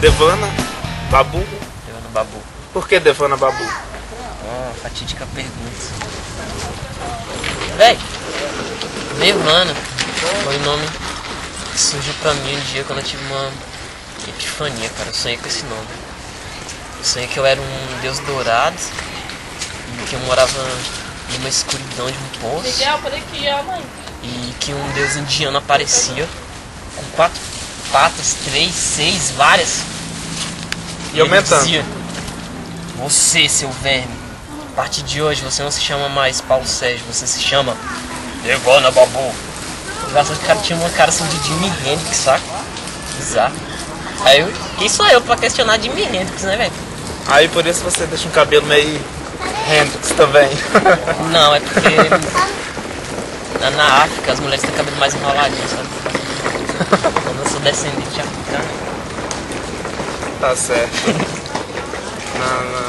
Devana Babu? Devana Babu. Por que Devana Babu? Fatídica pergunta. Véi, Devana foi o nome que surgiu pra mim um dia quando eu tive uma epifania, cara. Eu sonhei com esse nome. Eu sonhei que eu era um deus dourado e que eu morava numa escuridão de um poço. Miguel, por aqui, ó, mãe. E que um deus indiano aparecia com 4 patas, 3, 6, várias. E aumentando. Dizia: você, seu verme, a partir de hoje você não se chama mais Paulo Sérgio, você se chama Devana Babu. Engraçado que o cara tinha uma cara assim de Jimi Hendrix, saca? Bizarro. Aí quem sou eu pra questionar Jimi Hendrix, né, velho? Aí por isso você deixa um cabelo meio Hendrix também. Não, é porque na África as mulheres têm cabelo mais enroladinho, sabe? Como eu sou descendente africano. Tá certo.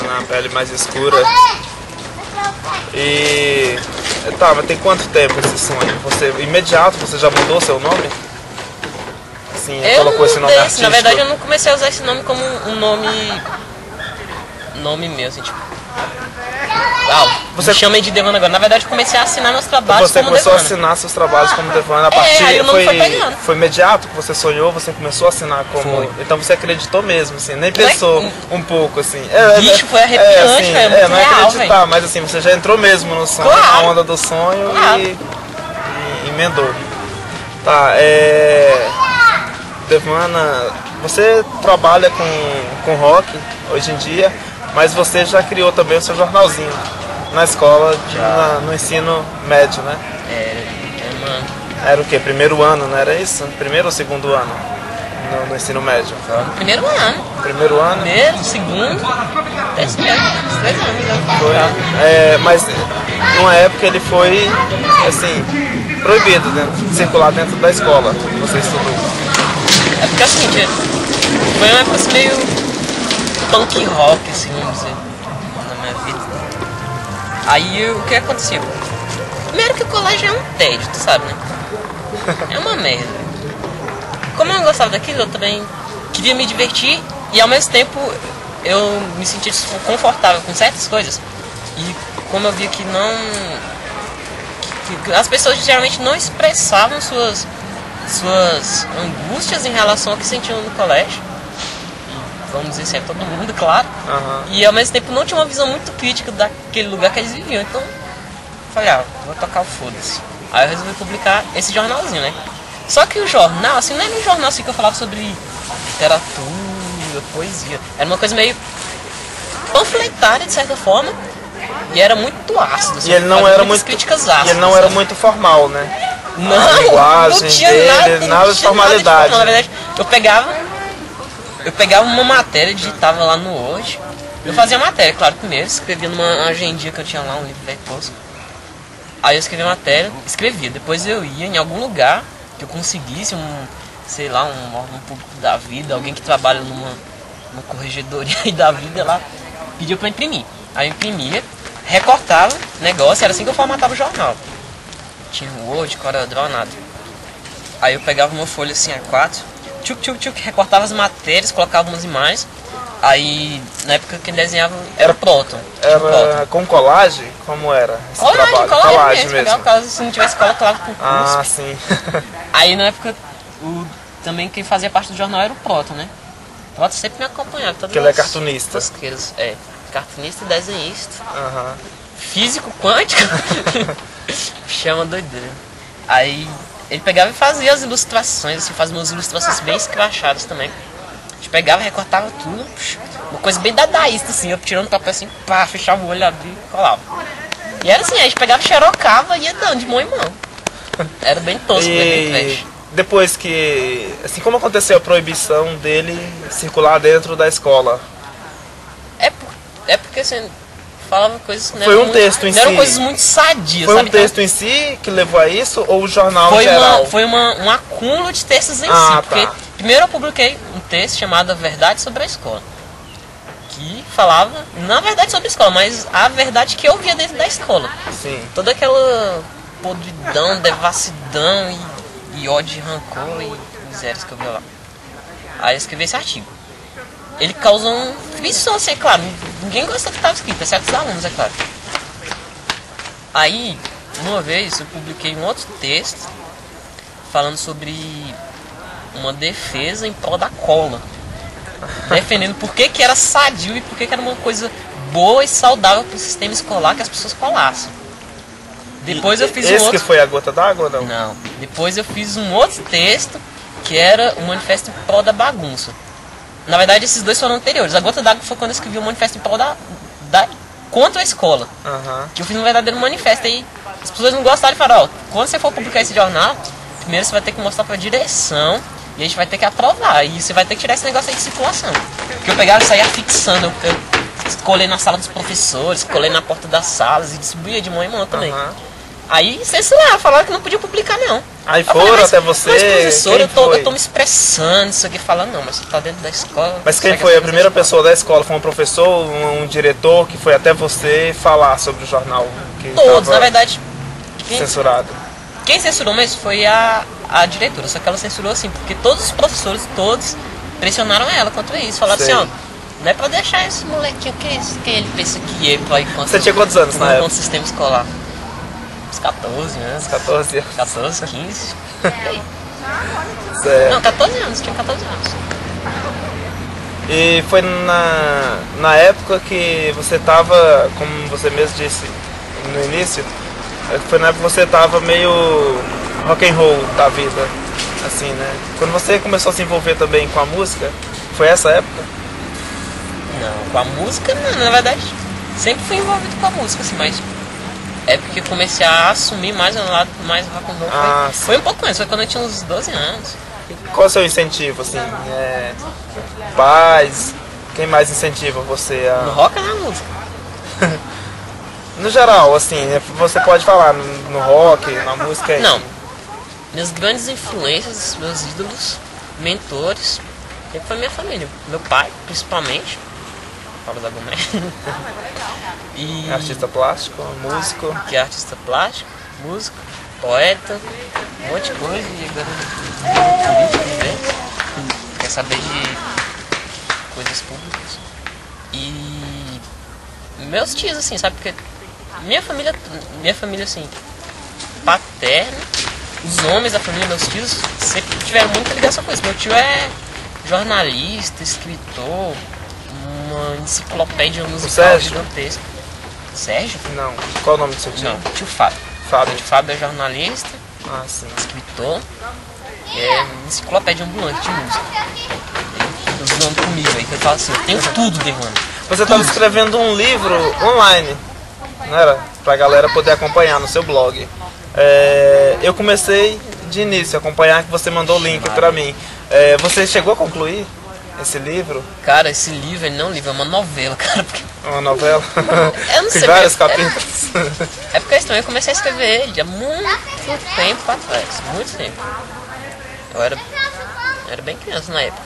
Na pele mais escura. E... Tá, mas tem quanto tempo esse sonho? Você, imediato, você já mudou seu nome? Assim, Eu colocou esse nome artístico? Na verdade eu não comecei a usar esse nome como um nome meu, assim, tipo... Você me chamem de Devana agora. Na verdade eu comecei a assinar meus trabalhos você como começou Devana. a assinar seus trabalhos como Devana a partir... aí o nome foi pegando. Foi imediato que você sonhou, você começou a assinar como... Foi. Então você acreditou mesmo, assim, nem pensou um pouco, assim. Bicho, foi arrepiante, assim, velho, muito não é real, acreditar, véio. mas assim, você já entrou mesmo no sonho, Claro. na onda do sonho Claro. e emendou. Tá, Devana, você trabalha com rock hoje em dia, mas você já criou também o seu jornalzinho na escola, no ensino médio, né? Era o quê? Primeiro ano, não era isso? Primeiro ou segundo ano no ensino médio? No primeiro ano. Primeiro ano? Primeiro, segundo, terceiro, 3 anos. Né? Foi. Mas numa época ele foi, assim, proibido circular dentro da escola. Você estudou. É porque assim, foi uma época assim, meio punk rock, assim, vamos dizer, na minha vida. Aí o que aconteceu? Primeiro que o colégio é um tédio, tu sabe, né? É uma merda. Como eu não gostava daquilo, eu também queria me divertir e ao mesmo tempo eu me sentia desconfortável com certas coisas. E como eu via que que as pessoas geralmente não expressavam suas angústias em relação ao que sentiam no colégio. E, vamos dizer assim, é todo mundo, claro. Uhum. E ao mesmo tempo não tinha uma visão muito crítica daquele lugar que eles viviam. Então, falei, vou tocar o foda-se. Aí eu resolvi publicar esse jornalzinho, né? Só que o jornal, assim, não era um jornal assim que eu falava sobre literatura, poesia. Era uma coisa meio panfletária, de certa forma. E era muito ácido. Assim, E ele não era muito críticas ácidas. E ele não era muito formal, né? Não, a linguagem não tinha dele, nada de formalidade. Na verdade, eu pegava uma matéria, digitava lá no Word. Eu fazia a matéria, claro, primeiro, escrevia numa agendinha que eu tinha lá, um livro velho tosco. Aí eu escrevia a matéria, escrevia. Depois eu ia em algum lugar que eu conseguisse, sei lá, um órgão público da vida, alguém que trabalha numa corregedoria da vida lá, pediu pra imprimir. Aí eu imprimia, recortava o negócio, era assim que eu formatava o jornal. Tinha Word, CorelDRAW, nada. Aí eu pegava uma folha assim A4, recortava as matérias, colocava umas imagens. Aí, na época que desenhava, era Proton. Era com colagem? Como era esse trabalho? Colagem mesmo. Caso se não tivesse cola, colava com curso. Ah, sim. Aí na época, também quem fazia parte do jornal era o Proton, né? O Proton sempre me acompanhava. Porque ele é cartunista. Cartunista e desenhista. Uhum. Físico quântico. Chama doideira. Aí ele pegava e fazia as ilustrações, assim, fazia umas ilustrações bem escrachadas também. A gente pegava, recortava tudo, uma coisa bem dadaísta, assim, eu tirando o papel assim, pá, fechava o olho, abria e colava. E era assim, a gente pegava, xerocava e ia dando de mão em mão. Era bem tosco, bem trash. Depois que, assim, como aconteceu a proibição dele circular dentro da escola? É porque assim, falava coisas que não eram texto em si. Eram coisas muito sadias, foi sabe? Um texto em si que levou a isso ou o jornal em geral? Foi um acúmulo de textos em si. Porque primeiro eu publiquei um texto chamado A Verdade sobre a Escola. Que falava, não a verdade sobre a escola, mas a verdade que eu via dentro da escola. Sim. Toda aquela podridão, devassidão e ódio, rancor e misérias que eu via lá. Aí eu escrevi esse artigo. ele causa um frição, assim, é claro. Ninguém gosta do que estava escrito, exceto os alunos, é claro. Aí, uma vez, eu publiquei um outro texto falando sobre uma defesa em prol da cola. Defendendo por que era sadio e por que era uma coisa boa e saudável para o sistema escolar que as pessoas colassem. Depois eu fiz um outro... que foi a gota d'água, não? Não. Depois eu fiz um outro texto que era o manifesto em prol da bagunça. Na verdade, esses dois foram anteriores. A gota d'água foi quando eu escrevi o manifesto em prol contra a escola. Que eu fiz um verdadeiro manifesto. Aí as pessoas não gostaram e falaram, ó, quando você for publicar esse jornal, primeiro você vai ter que mostrar para a direção e a gente vai ter que aprovar. E você vai ter que tirar esse negócio aí de circulação. Porque eu pegava e saía fixando. Eu colei na sala dos professores, colei na porta das salas e distribuía de mão em mão também. Aí censuraram, falaram que não podia publicar não. Aí foram até você? Mas professor, eu tô me expressando, isso aqui, falando, não, mas você tá dentro da escola. Mas quem foi a primeira pessoa da escola? Foi um professor, um diretor que foi até você falar sobre o jornal? Que todos, na verdade. Censurado. Quem censurou mesmo foi a diretora, só que ela censurou assim, porque todos os professores, todos, pressionaram ela contra isso. Falaram assim, ó, não é pra deixar esse molequinho, que é isso que ele pensa que é pra ir contra. Você tinha quantos anos na época? O sistema escolar. Uns 14 anos. 14 anos. 14, 15. Certo. Não, 14 anos, tinha 14 anos. E foi na época que você tava, como você mesmo disse no início, foi na época que você tava meio rock and roll da vida, assim, né? Quando você começou a se envolver também com a música, foi essa época? Não, com a música não, na verdade, sempre fui envolvido com a música, assim, mas é porque eu comecei a assumir mais um lado mais rock and roll. Foi um pouco antes, foi quando eu tinha uns 12 anos. E qual é o seu incentivo, assim? Pais? Quem mais incentiva você a... No rock ou na música? No geral, assim, você pode falar no rock, na música... Não. Minhas grandes influências, meus ídolos, mentores, sempre foi minha família. Meu pai, principalmente. Paulo da Gomé. E... artista plástico, músico. Que é artista plástico, músico, poeta, um monte de coisa. E agora político também. Quer saber de coisas públicas. E meus tios, assim, sabe? Porque minha família assim, paterna, os homens da família, meus tios, sempre tiveram muita ligação com isso. Meu tio é jornalista, escritor, uma enciclopédia musical gigantesca. Sérgio? Não. Qual é o nome do seu tio? Não, tio Fábio. Fábio. Meu tio Fábio é jornalista, sim. escritor, é enciclopédia ambulante de música. Ele usando comigo aí, que eu falo assim, eu tenho tudo de Rony. Você estava escrevendo um livro online, não era? Pra galera poder acompanhar no seu blog. Eu comecei de início a acompanhar, que você mandou o link pra mim. Você chegou a concluir esse livro? Cara, esse livro, ele não é um livro, é uma novela, cara. Porque... Uma novela? Eu não sei. Tem vários capítulos. É porque eu comecei a escrever ele há muito tempo atrás, muito tempo. Eu era bem criança na época.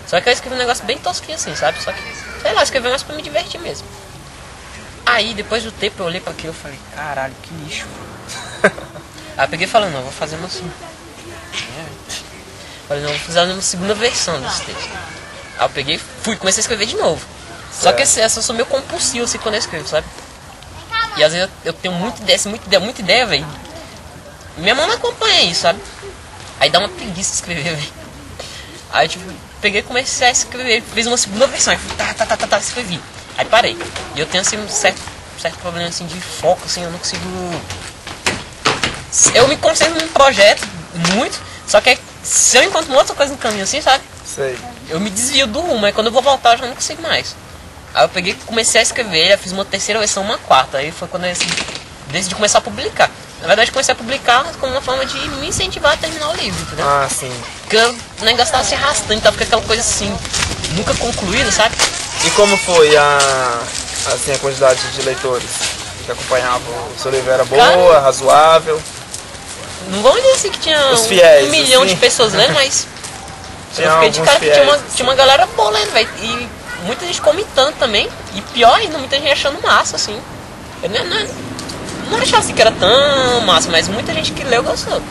Só que eu escrevi um negócio bem tosquinho assim, sabe? Só que, sei lá, eu escrevi mais pra me divertir mesmo. Aí, depois do tempo, eu olhei pra aquilo e falei, caralho, que lixo. Aí eu peguei e falei, não, vou fazer uma falei, não, vou fazer uma segunda versão desse texto. Aí eu peguei e comecei a escrever de novo. Só que essa eu sou meio compulsivo assim quando eu escrevo, sabe? E às vezes eu tenho muita ideia, velho. Minha mão não acompanha isso, sabe? Aí dá uma preguiça de escrever, velho. Aí tipo, peguei e comecei a escrever, fiz uma segunda versão, aí fui, escrevi. Aí parei. E eu tenho assim um certo problema assim de foco, assim, eu não consigo. Eu me concentro num projeto muito, só que se eu encontro uma outra coisa no caminho assim, sabe? Sei. Eu me desvio do rumo, aí quando eu vou voltar eu já não consigo mais. Aí eu peguei e comecei a escrever, eu fiz uma terceira versão, uma quarta. Aí foi quando eu decidi começar a publicar. Na verdade, comecei a publicar como uma forma de me incentivar a terminar o livro, entendeu? Sim. Porque o negócio tava se arrastando, tava ficando aquela coisa assim, nunca concluída, sabe? E como foi a quantidade de leitores que acompanhavam? O seu livro era boa, cara, razoável? Não vamos dizer assim que tinha os fiéis, 1 milhão assim, de pessoas lendo, mas tinha eu fiquei de cara que fiéis, tinha uma galera boa lendo, velho. E muita gente comentando também. E pior ainda, muita gente achando massa, assim. Eu não achava assim que era tão massa, mas muita gente que leu gostou.